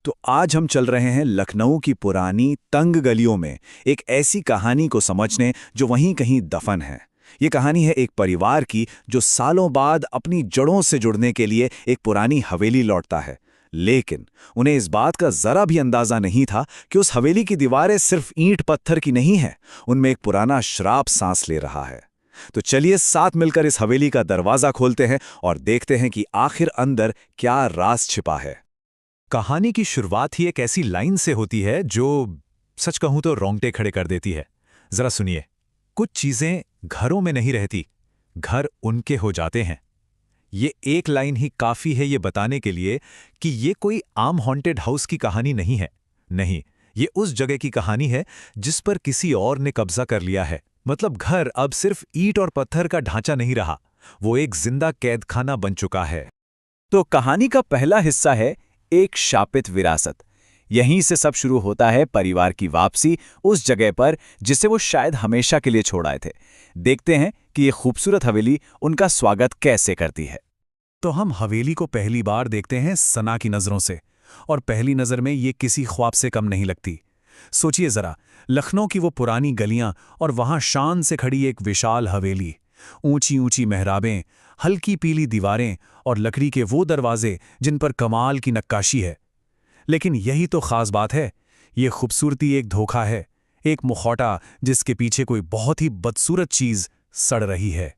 तो आज हम चल रहे हैं लखनऊ की पुरानी तंग गलियों में एक ऐसी कहानी को समझने जो वहीं कहीं दफन है। ये कहानी है एक परिवार की जो सालों बाद अपनी जड़ों से जुड़ने के लिए एक पुरानी हवेली लौटता है। लेकिन उन्हें इस बात का जरा भी अंदाजा नहीं था कि उस हवेली की दीवारें सिर्फ ईंट पत्थर की नहीं है, उनमें एक पुराना श्राप सांस ले रहा है। तो चलिए साथ मिलकर इस हवेली का दरवाजा खोलते हैं और देखते हैं कि आखिर अंदर क्या राज छिपा है। कहानी की शुरुआत ही एक ऐसी लाइन से होती है जो सच कहूं तो रोंगटे खड़े कर देती है। जरा सुनिए, कुछ चीजें घरों में नहीं रहती, घर उनके हो जाते हैं। ये एक लाइन ही काफी है ये बताने के लिए कि ये कोई आम हॉन्टेड हाउस की कहानी नहीं है। नहीं, ये उस जगह की कहानी है जिस पर किसी और ने कब्जा कर लिया है। मतलब घर अब सिर्फ ईंट और पत्थर का ढांचा नहीं रहा, वो एक जिंदा कैदखाना बन चुका है। तो कहानी का पहला हिस्सा है एक शापित विरासत। यहीं से सब शुरू होता है परिवार की वापसी उस जगह पर जिसे वो शायद हमेशा के लिए छोड़ आए थे। देखते हैं कि ये खूबसूरत हवेली उनका स्वागत कैसे करती है। तो हम हवेली को पहली बार देखते हैं सना की नजरों से, और पहली नजर में ये किसी ख्वाब से कम नहीं लगती। सोचिए जरा, लखनऊ की वो पुरानी गलियां और वहां शान से खड़ी एक विशाल हवेली, ऊंची ऊंची मेहराबें, हल्की पीली दीवारें और लकड़ी के वो दरवाजे जिन पर कमाल की नक्काशी है। लेकिन यही तो खास बात है, ये खूबसूरती एक धोखा है, एक मुखौटा जिसके पीछे कोई बहुत ही बदसूरत चीज सड़ रही है।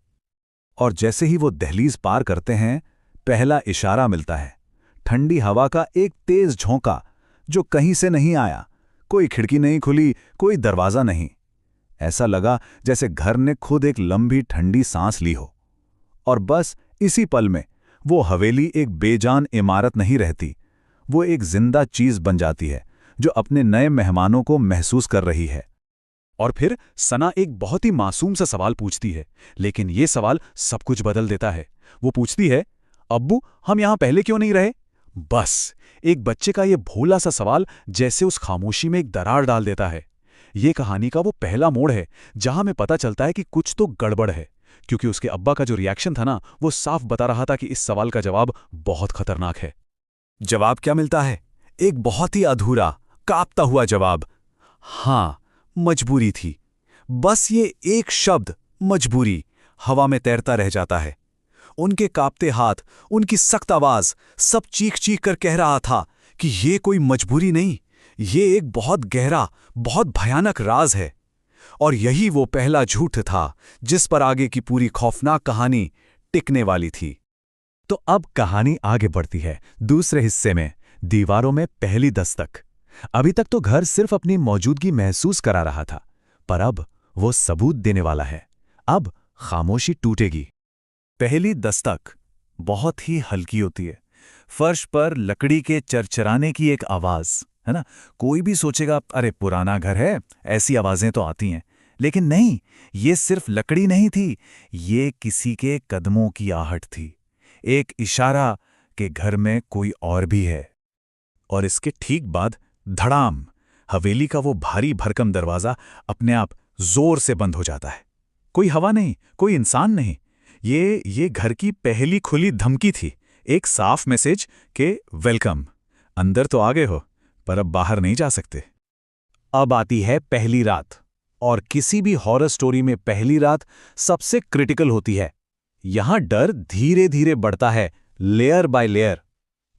और जैसे ही वो दहलीज पार करते हैं, पहला इशारा मिलता है। ठंडी हवा का एक तेज झोंका जो कहीं से नहीं आया। कोई खिड़की नहीं खुली, कोई दरवाजा नहीं। ऐसा लगा जैसे घर ने खुद एक लंबी ठंडी सांस ली हो। और बस इसी पल में वो हवेली एक बेजान इमारत नहीं रहती, वो एक जिंदा चीज बन जाती है जो अपने नए मेहमानों को महसूस कर रही है। और फिर सना एक बहुत ही मासूम सा सवाल पूछती है, लेकिन ये सवाल सब कुछ बदल देता है। वो पूछती है, अब्बू हम यहां पहले क्यों नहीं रहे? बस एक बच्चे का ये भोला सा सवाल जैसे उस खामोशी में एक दरार डाल देता है। ये कहानी का वो पहला मोड़ है जहां में पता चलता है कि कुछ तो गड़बड़ है, क्योंकि उसके अब्बा का जो रिएक्शन था ना, वो साफ बता रहा था कि इस सवाल का जवाब बहुत खतरनाक है। जवाब क्या मिलता है? एक बहुत ही अधूरा, कांपता हुआ जवाब। हाँ, मजबूरी थी। बस ये एक शब्द मजबूरी हवा में तैरता रह जाता है। उनके कांपते हाथ, उनकी सख्त आवाज, सब चीख चीख कर कह रहा था कि ये कोई मजबूरी नहीं, ये एक बहुत गहरा, बहुत भयानक राज है। और यही वो पहला झूठ था जिस पर आगे की पूरी खौफनाक कहानी टिकने वाली थी। तो अब कहानी आगे बढ़ती है दूसरे हिस्से में, दीवारों में पहली दस्तक। अभी तक तो घर सिर्फ अपनी मौजूदगी महसूस करा रहा था, पर अब वो सबूत देने वाला है। अब खामोशी टूटेगी। पहली दस्तक बहुत ही हल्की होती है। फर्श पर लकड़ी के चरचराने की एक आवाज, है ना। कोई भी सोचेगा अरे पुराना घर है, ऐसी आवाजें तो आती हैं। लेकिन नहीं, ये सिर्फ लकड़ी नहीं थी, ये किसी के कदमों की आहट थी। एक इशारा कि घर में कोई और भी है। और इसके ठीक बाद धड़ाम, हवेली का वो भारी भरकम दरवाजा अपने आप जोर से बंद हो जाता है। कोई हवा नहीं, कोई इंसान नहीं। ये घर की पहली खुली धमकी थी, एक साफ मैसेज कि वेलकम, अंदर तो आ गए हो पर अब बाहर नहीं जा सकते। अब आती है पहली रात, और किसी भी हॉरर स्टोरी में पहली रात सबसे क्रिटिकल होती है। यहां डर धीरे धीरे बढ़ता है, लेयर बाय लेयर।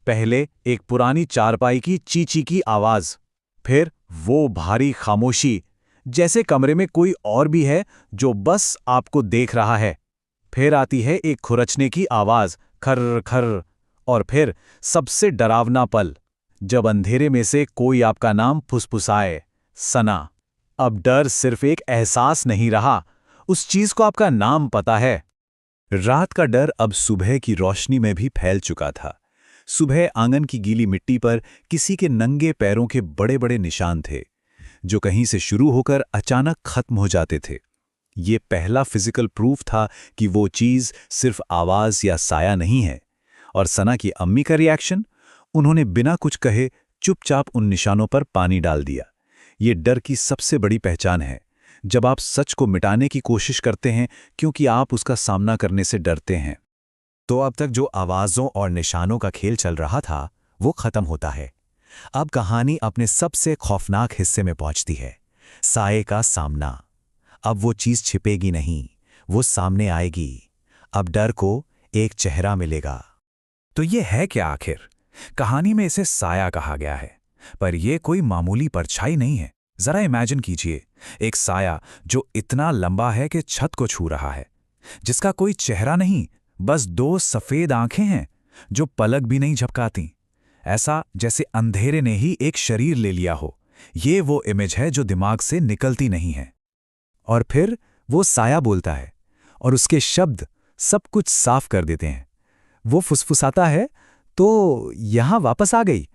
पहले एक पुरानी चारपाई की चींची की आवाज, फिर वो भारी खामोशी, जैसे कमरे में कोई और भी है जो बस आपको देख रहा है। फिर आती है एक खुरचने की आवाज, खर्र खर्र। और फिर सबसे डरावना पल, जब अंधेरे में से कोई आपका नाम फुसफुसाए, सना। अब डर सिर्फ एक एहसास नहीं रहा, उस चीज को आपका नाम पता है। रात का डर अब सुबह की रोशनी में भी फैल चुका था। सुबह आंगन की गीली मिट्टी पर किसी के नंगे पैरों के बड़े बड़े निशान थे, जो कहीं से शुरू होकर अचानक खत्म हो जाते थे। ये पहला फिजिकल प्रूफ था कि वो चीज सिर्फ आवाज या साया नहीं है। और सना की अम्मी का रिएक्शन, उन्होंने बिना कुछ कहे चुपचाप उन निशानों पर पानी डाल दिया। ये डर की सबसे बड़ी पहचान है, जब आप सच को मिटाने की कोशिश करते हैं क्योंकि आप उसका सामना करने से डरते हैं। तो अब तक जो आवाज़ों और निशानों का खेल चल रहा था वो खत्म होता है। अब कहानी अपने सबसे खौफनाक हिस्से में पहुंचती है, साये का सामना। अब वो चीज छिपेगी नहीं, वो सामने आएगी। अब डर को एक चेहरा मिलेगा। तो ये है क्या आखिर? कहानी में इसे साया कहा गया है, पर यह कोई मामूली परछाई नहीं है। जरा इमेजिन कीजिए, एक साया जो इतना लंबा है कि छत को छू रहा है, जिसका कोई चेहरा नहीं, बस दो सफेद आंखें हैं जो पलक भी नहीं झपकाती। ऐसा जैसे अंधेरे ने ही एक शरीर ले लिया हो। ये वो इमेज है जो दिमाग से निकलती नहीं है। और फिर वो साया बोलता है, और उसके शब्द सब कुछ साफ कर देते हैं। वो फुसफुसाता है, तो यहां वापस आ गई।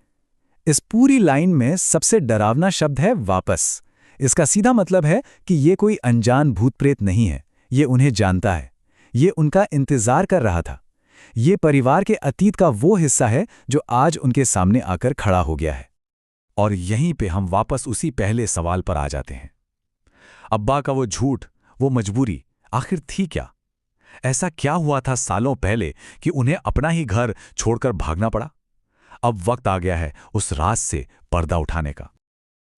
इस पूरी लाइन में सबसे डरावना शब्द है वापस। इसका सीधा मतलब है कि ये कोई अनजान भूत प्रेत नहीं है, ये उन्हें जानता है, ये उनका इंतजार कर रहा था। ये परिवार के अतीत का वो हिस्सा है जो आज उनके सामने आकर खड़ा हो गया है। और यहीं पे हम वापस उसी पहले सवाल पर आ जाते हैं। अब्बा का वो झूठ, वो मजबूरी आखिर थी क्या? ऐसा क्या हुआ था सालों पहले कि उन्हें अपना ही घर छोड़कर भागना पड़ा? अब वक्त आ गया है उस राज से पर्दा उठाने का।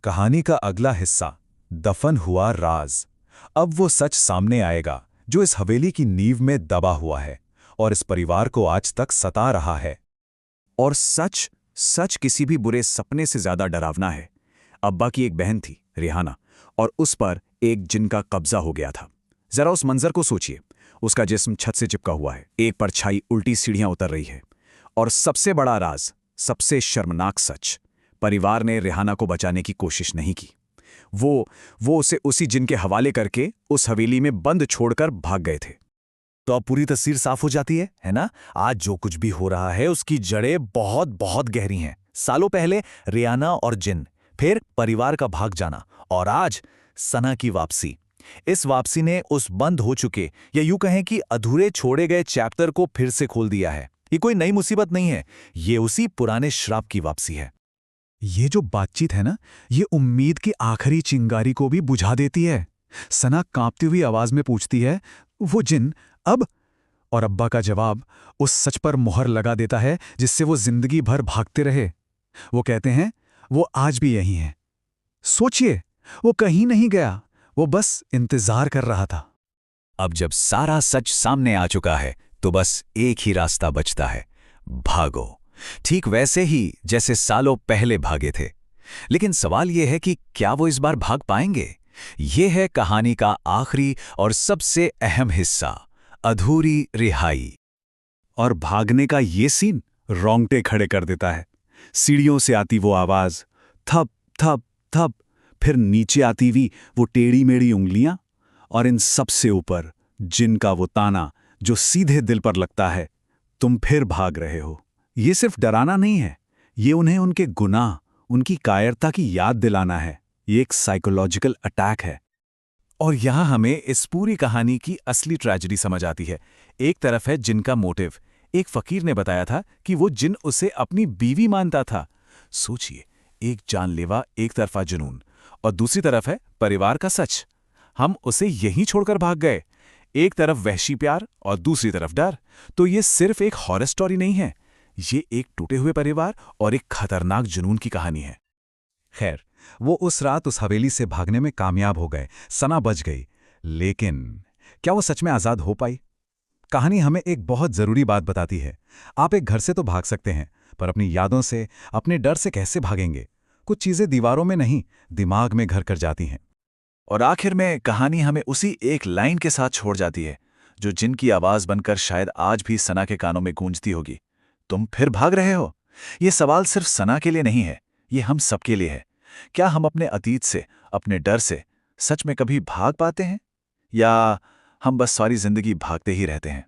कहानी का अगला हिस्सा, दफन हुआ राज। अब वो सच सामने आएगा जो इस हवेली की नींव में दबा हुआ है और इस परिवार को आज तक सता रहा है। और सच सच किसी भी बुरे सपने से ज्यादा डरावना है। अब्बा की एक बहन थी, रिहाना, और उस पर एक जिन का कब्जा हो गया था। जरा उस मंजर को सोचिए। उसका जिस्म छत से चिपका हुआ है, एक परछाई उल्टी सीढ़ियां उतर रही है। और सबसे बड़ा राज, सबसे शर्मनाक सच, परिवार ने रिहाना को बचाने की कोशिश नहीं की। वो उसे उसी जिन के हवाले करके उस हवेली में बंद छोड़कर भाग गए थे। तो अब पूरी तस्वीर साफ हो जाती है ना? आज जो कुछ भी हो रहा है उसकी जड़ें बहुत बहुत गहरी हैं। सालों पहले रियाना और जिन, फिर परिवार का भाग जाना, और आज सना की वापसी। इस वापसी ने उस बंद हो चुके, या यूं कहें कि अधूरे छोड़े गए चैप्टर को फिर से खोल दिया है। ये कोई नई मुसीबत नहीं है, ये उसी पुराने श्राप की वापसी है। ये जो बातचीत है ना, ये उम्मीद की आखिरी चिंगारी को भी बुझा देती है। सना कांपती हुई आवाज में पूछती है, वो जिन अब? और अब्बा का जवाब उस सच पर मुहर लगा देता है जिससे वो जिंदगी भर भागते रहे। वो कहते हैं, वो आज भी यहीं है। सोचिए, वो कहीं नहीं गया, वो बस इंतजार कर रहा था। अब जब सारा सच सामने आ चुका है, तो बस एक ही रास्ता बचता है, भागो। ठीक वैसे ही जैसे सालों पहले भागे थे। लेकिन सवाल यह है कि क्या वो इस बार भाग पाएंगे? यह है कहानी का आखिरी और सबसे अहम हिस्सा, अधूरी रिहाई। और भागने का ये सीन रोंगटे खड़े कर देता है। सीढ़ियों से आती वो आवाज, थप थप थप, फिर नीचे आती हुई वो टेढ़ी मेढ़ी उंगलियां, और इन सबसे ऊपर जिनका वो ताना जो सीधे दिल पर लगता है, तुम फिर भाग रहे हो। ये सिर्फ डराना नहीं है, ये उन्हें उनके गुनाह, उनकी कायरता की याद दिलाना है। ये एक साइकोलॉजिकल अटैक है। और यहां हमें इस पूरी कहानी की असली ट्रेजेडी समझ आती है। एक तरफ है जिन का मोटिव। एक फकीर ने बताया था कि वो जिन उसे अपनी बीवी मानता था। सोचिए, एक जानलेवा, एक तरफा जुनून, और दूसरी तरफ है परिवार का सच। हम उसे यहीं छोड़कर भाग गए। एक तरफ वहशी प्यार और दूसरी तरफ डर। तो ये सिर्फ एक हॉरर स्टोरी नहीं है, ये एक टूटे हुए परिवार और एक खतरनाक जुनून की कहानी है। खैर, वो उस रात उस हवेली से भागने में कामयाब हो गए, सना बच गई। लेकिन क्या वो सच में आजाद हो पाई? कहानी हमें एक बहुत जरूरी बात बताती है। आप एक घर से तो भाग सकते हैं, पर अपनी यादों से, अपने डर से कैसे भागेंगे? कुछ चीजें दीवारों में नहीं, दिमाग में घर कर जाती हैं। और आखिर में कहानी हमें उसी एक लाइन के साथ छोड़ जाती है, जो जिनकी आवाज बनकर शायद आज भी सना के कानों में गूंजती होगी। तुम फिर भाग रहे हो? ये सवाल सिर्फ सना के लिए नहीं है, ये हम सबके लिए है। क्या हम अपने अतीत से, अपने डर से सच में कभी भाग पाते हैं, या हम बस सारी जिंदगी भागते ही रहते हैं?